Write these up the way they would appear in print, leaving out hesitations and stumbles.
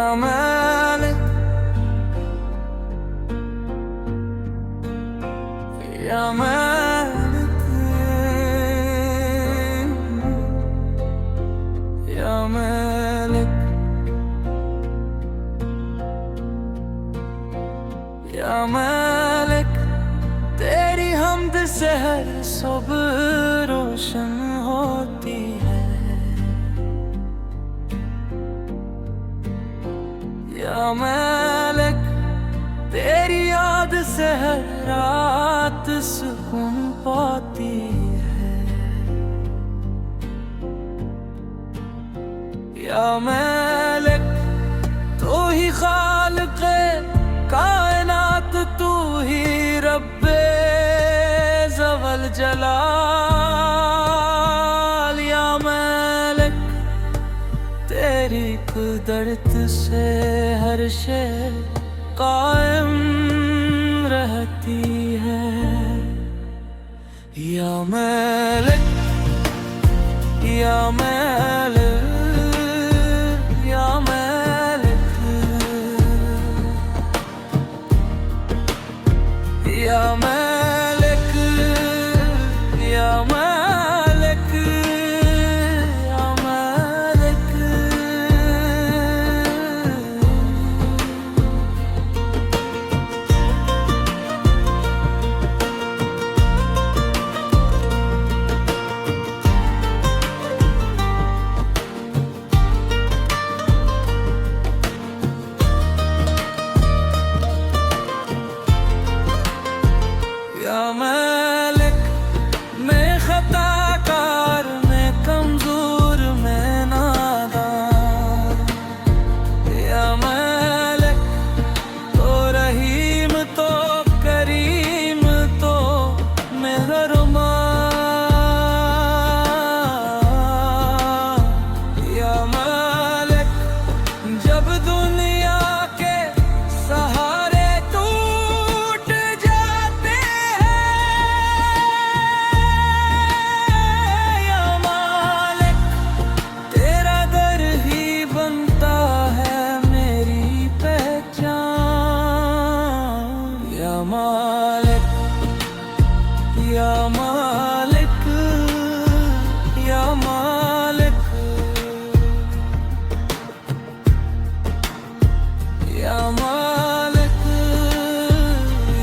या मालिक, या मालिक, या मालिक, या मालिक। तेरी हमद से हर सुबह रोशन होती है। या मालिक, तेरी याद से हर रात सुकून पाती है। या मालिक, तू ही खालिक़े कायनात, तू ही रब्बे ज़वल जलाल। या मालिक, तेरी कुदरत से हर शे कायम रहती है। या मालिक, या मालिक, या मालिक, या मालिक, या मालिक, या मालिक। या मालिक, मैं खताकार, मैं कमजोर, मैं नादान। या मालिक, तो रहीम, तो करीम, तो मेहरबान। या मालिक, जब दुनिया के सहारे टूट जाते हैं, या मालिक, तेरा दर ही बनता है मेरी पहचान। या मालिक, या मालिक, या मालिक, या मालिक,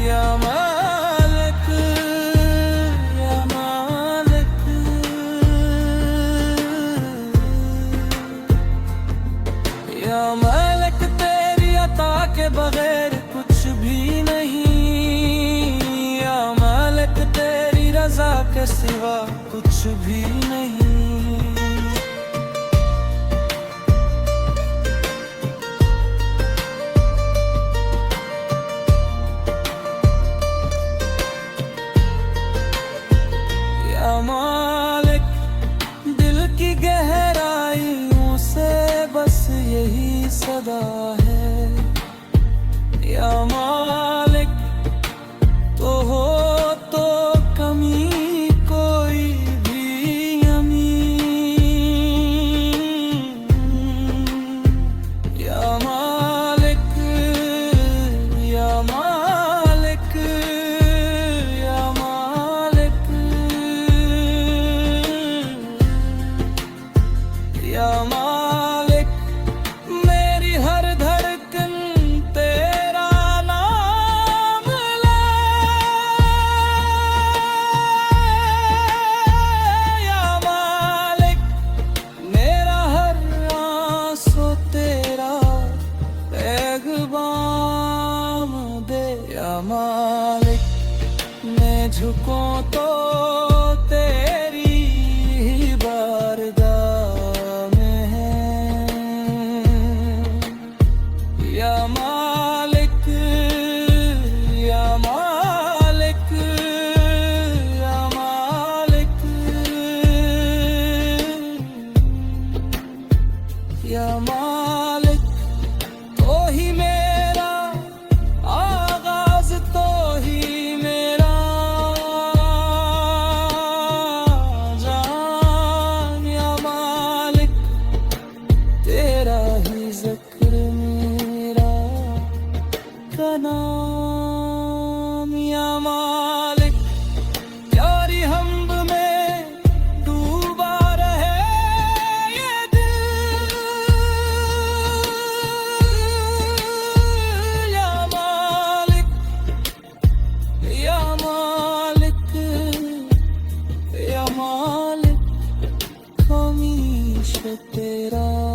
या मालिक, या मालिक। या मालिक, तेरी अता के बगैर कुछ भी नहीं। या मालिक, तेरी रजा के सिवा कुछ भी नहीं। या मालिक, दिल की गहराइयों से बस यही सदा है। या मालिक, तो हो तो कमी कोई भी अमीन। या मालिक, या मालिक, या मालिक, या मालिक, मेरी हर धड़कन तेरा नाम ले। या मालिक, मेरा हर आंसू तेरा पैग़ाम दे। या मालिक, मैं झुकूं तो तेरी ही बारगाह में है। या मालिक, या मालिक, या मालिक, या मालिक, तो ही मेरा आगाज, तो ही मेरा जान। या मालिक, तेरा ही ज़िक्र तेरा